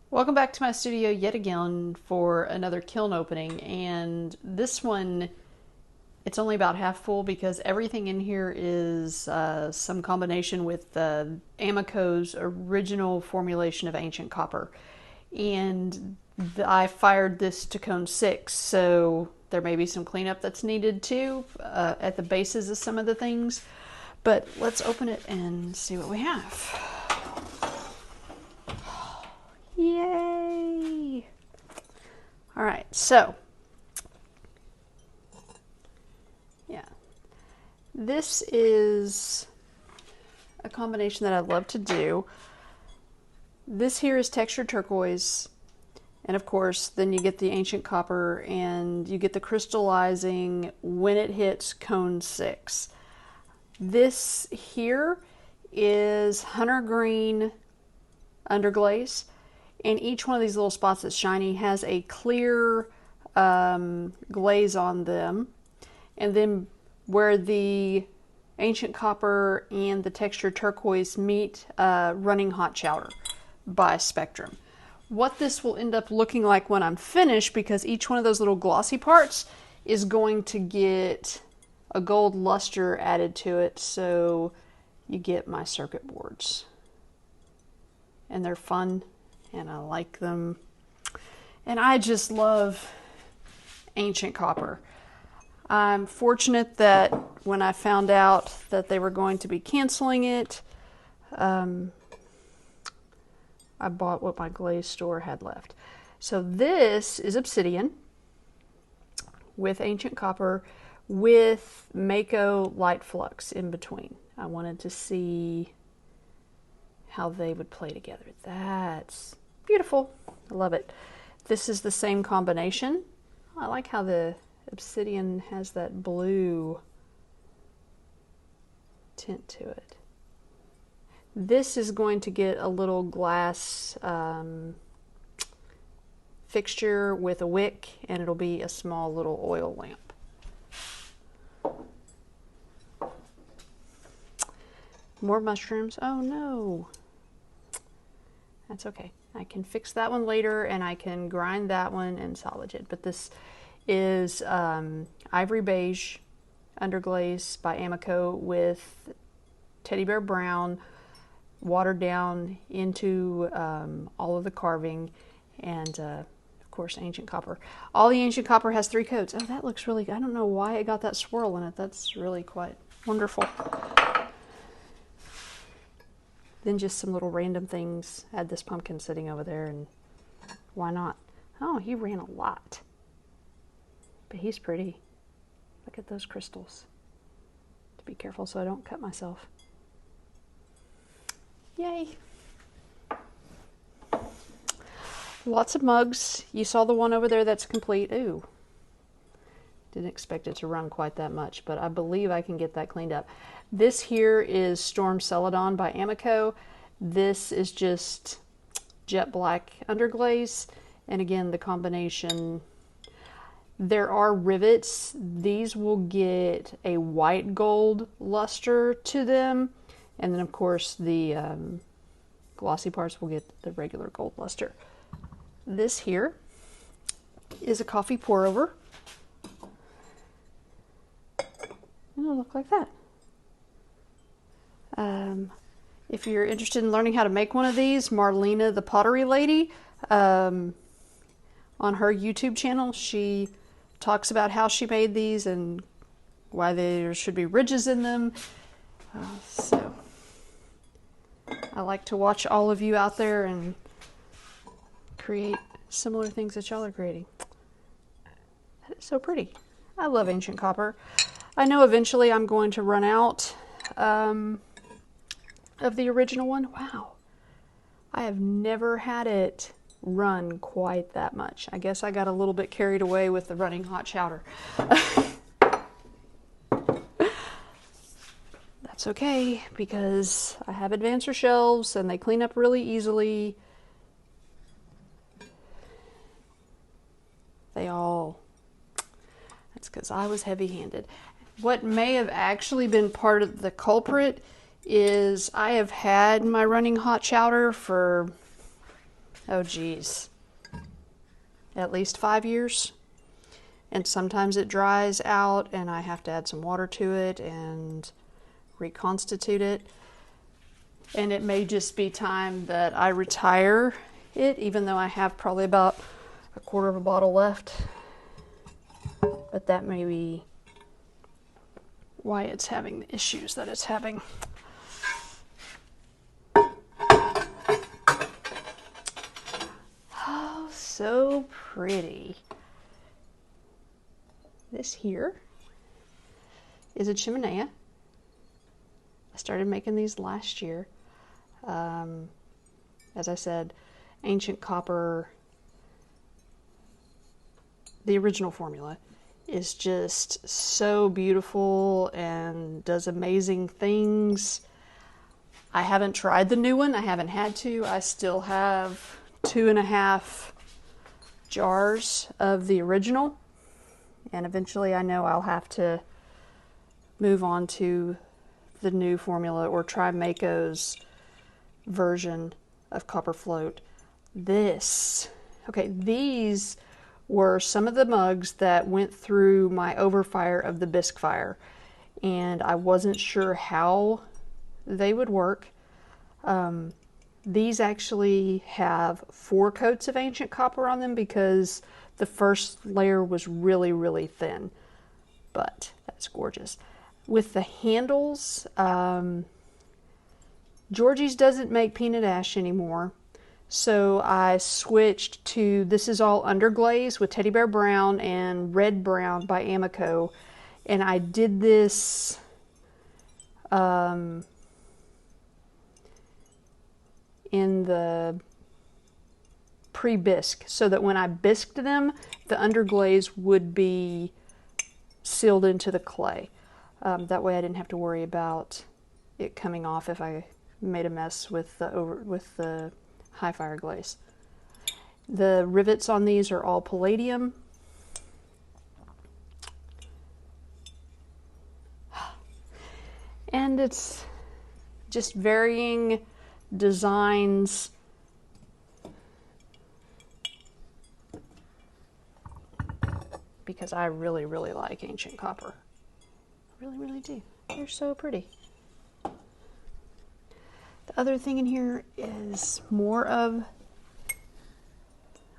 Welcome back to my studio yet again for another kiln opening, and this one, it's only about half full because everything in here is some combination with Amaco's original formulation of ancient copper. And I fired this to cone 6, so there may be some cleanup that's needed too at the bases of some of the things. But let's open it and see what we have. Yay! All right, so yeah, this is a combination that I love to do. This here is Textured Turquoise, and of course then you get the ancient copper and you get the crystallizing when it hits cone 6. This here is Hunter Green Underglaze. And each one of these little spots that's shiny has a clear glaze on them. And then where the ancient copper and the textured turquoise meet, running hot chowder by Spectrum. What this will end up looking like when I'm finished, because each one of those little glossy parts is going to get a gold luster added to it, so you get my circuit boards. And they're fun. And I like them. And I just love ancient copper. I'm fortunate that when I found out that they were going to be canceling it, I bought what my Glaze store had left. So this is obsidian with ancient copper with Mayco light flux in between. I wanted to see how they would play together. That's beautiful. I love it. This is the same combination. I like how the obsidian has that blue tint to it. This is going to get a little glass fixture with a wick, and it'll be a small little oil lamp. More mushrooms. Oh no. That's okay. I can fix that one later, and I can grind that one and solage it. But this is Ivory Beige Underglaze by Amaco with Teddy Bear Brown watered down into all of the carving, and of course ancient copper. All the ancient copper has 3 coats. Oh, that looks really good. I don't know why it got that swirl in it. That's really quite wonderful. Then just some little random things. I had this pumpkin sitting over there, and why not? Oh, he ran a lot. But he's pretty. Look at those crystals. To be careful so I don't cut myself. Yay! Lots of mugs. You saw the one over there that's complete. Ooh. Didn't expect it to run quite that much, but I believe I can get that cleaned up. This here is Storm Celadon by Amaco. This is just jet black underglaze, and again the combination. There are rivets. These will get a white gold luster to them, and then of course the glossy parts will get the regular gold luster. This here is a coffee pour over. It'll look like that. If you're interested in learning how to make one of these, Marlena the Pottery Lady, on her YouTube channel, she talks about how she made these and why there should be ridges in them. So I like to watch all of you out there and create similar things that y'all are creating. That is so pretty. I love ancient copper. I know eventually I'm going to run out of the original one. Wow. I have never had it run quite that much. I guess I got a little bit carried away with the running hot chowder. That's okay, because I have advancer shelves and they clean up really easily. That's because I was heavy-handed. What may have actually been part of the culprit is I have had my running hot chowder for oh geez, at least 5 years. And sometimes it dries out and I have to add some water to it and reconstitute it. And it may just be time that I retire it, even though I have probably about a quarter of a bottle left. But that may be why it's having the issues that it's having. Oh, so pretty. This here is a chimenea. I started making these last year. As I said, ancient copper, the original formula, is just so beautiful and does amazing things. I haven't tried the new one. I haven't had to. I still have 2.5 jars of the original. And eventually I know I'll have to move on to the new formula or try Mayco's version of copper float. These were some of the mugs that went through my overfire of the bisque fire, and I wasn't sure how they would work. These actually have 4 coats of ancient copper on them because the first layer was really, really thin, but that's gorgeous. With the handles, Georgie's doesn't make peanut ash anymore, so I switched to, this is all under glaze with Teddy Bear Brown and Red Brown by Amaco, and I did this in the pre-bisque, so that when I bisqued them, the underglaze would be sealed into the clay. That way I didn't have to worry about it coming off if I made a mess with the high fire glaze. The rivets on these are all palladium. And it's just varying designs. Because I really, really like ancient copper. Really, really do. They're so pretty. The other thing in here is more of,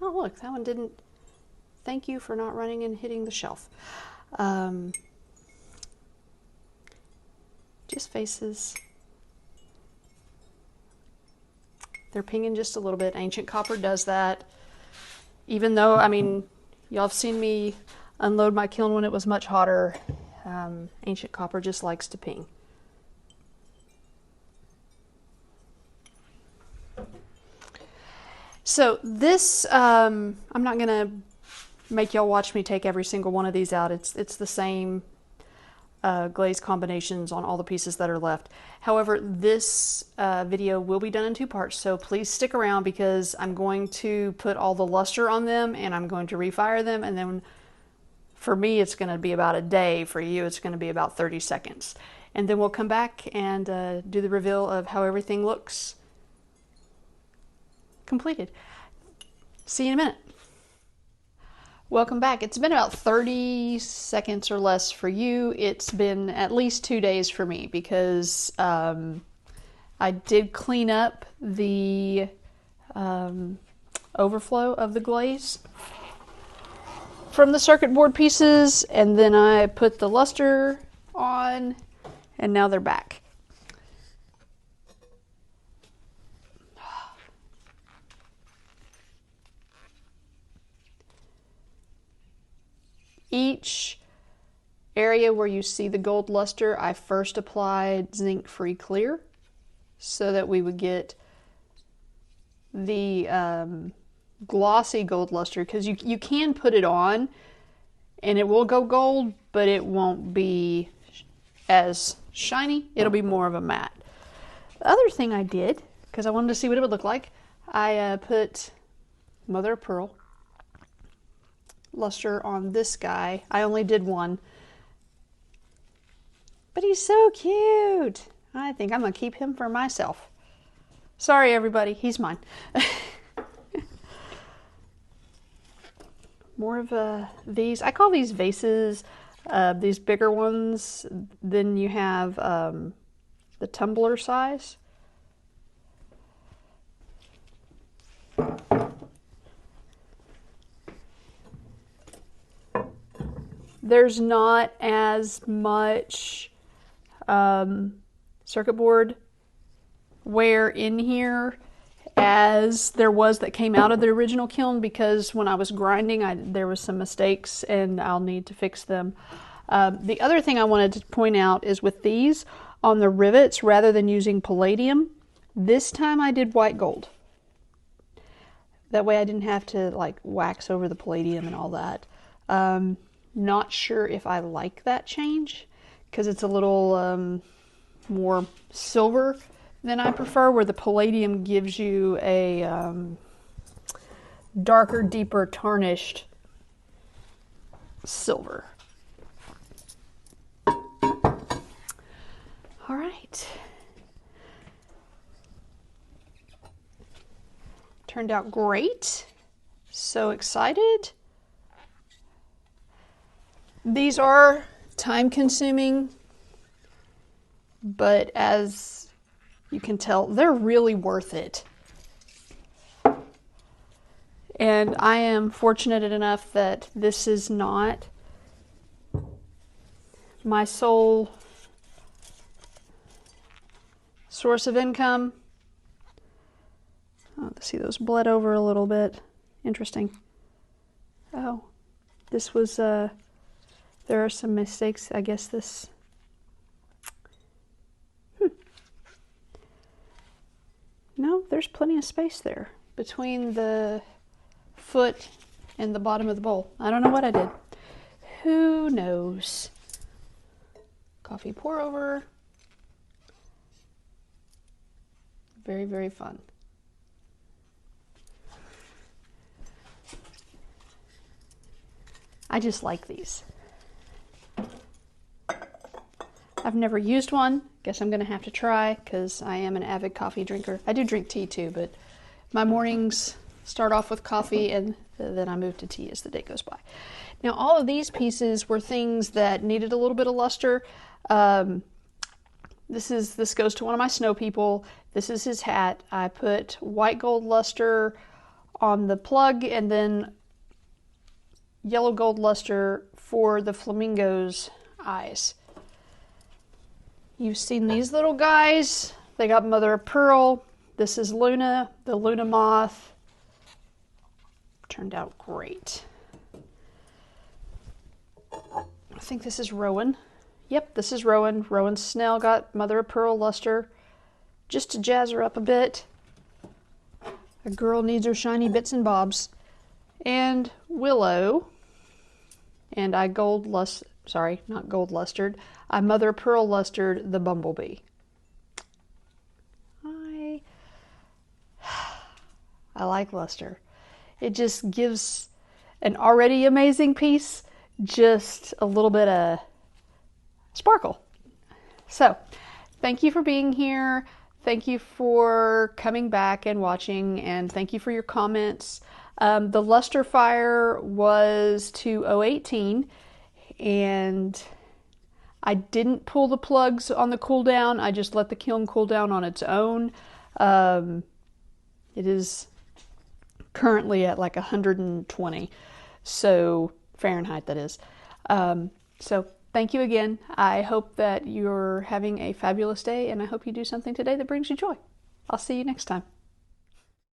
oh look, that one didn't, thank you for not running and hitting the shelf. Just faces. They're pinging just a little bit. Ancient copper does that. Even though, I mean, y'all have seen me unload my kiln when it was much hotter. Ancient copper just likes to ping. So this, I'm not going to make y'all watch me take every single one of these out. It's the same glaze combinations on all the pieces that are left. However, this video will be done in 2 parts, so please stick around because I'm going to put all the luster on them and I'm going to refire them, and then for me it's going to be about a day. For you it's going to be about 30 seconds. And then we'll come back and do the reveal of how everything looks completed. See you in a minute. Welcome back. It's been about 30 seconds or less for you. It's been at least 2 days for me because I did clean up the overflow of the glaze from the circuit board pieces, and then I put the luster on, and now they're back. Each area where you see the gold luster, I first applied zinc-free clear so that we would get the glossy gold luster, because you can put it on and it will go gold, but it won't be as shiny. It'll be more of a matte. The other thing I did, because I wanted to see what it would look like, I put mother of pearl luster on this guy. I only did one, but he's so cute. I think I'm gonna keep him for myself. Sorry everybody, he's mine. more of these. I call these vases, these bigger ones. Then you have the tumbler size. There's not as much circuit board wear in here as there was that came out of the original kiln, because when I was grinding there was some mistakes and I'll need to fix them. The other thing I wanted to point out is with these on the rivets, rather than using palladium, this time I did white gold. That way I didn't have to like wax over the palladium and all that. Not sure if I like that change, because it's a little more silver than I prefer, where the palladium gives you a darker, deeper, tarnished silver. All right. Turned out great. So excited. These are time consuming, but as you can tell, they're really worth it. And I am fortunate enough that this is not my sole source of income. Oh, see, those bled over a little bit. Interesting. Oh, this was, there are some mistakes. I guess this, no, there's plenty of space there between the foot and the bottom of the bowl. I don't know what I did. Who knows? Coffee pour over. Very, very fun. I just like these. I've never used one. Guess I'm going to have to try, because I am an avid coffee drinker. I do drink tea too, but my mornings start off with coffee and then I move to tea as the day goes by. Now, all of these pieces were things that needed a little bit of luster. This goes to one of my snow people. This is his hat. I put white gold luster on the plug and then yellow gold luster for the flamingo's eyes. You've seen these little guys. They got mother of pearl. This is Luna, the Luna moth. Turned out great. I think this is Rowan. Yep, this is Rowan. Rowan Snell got mother of pearl luster just to jazz her up a bit. A girl needs her shiny bits and bobs. And Willow. And I not gold lustered. I mother of pearl lustered the bumblebee. I like luster. It just gives an already amazing piece just a little bit of sparkle. So, thank you for being here. Thank you for coming back and watching, and thank you for your comments. The luster fire was to 018, and I didn't pull the plugs on the cool down. I just let the kiln cool down on its own. It is currently at like 120, so Fahrenheit, that is. So thank you again. I hope that you're having a fabulous day, and I hope you do something today that brings you joy. I'll see you next time.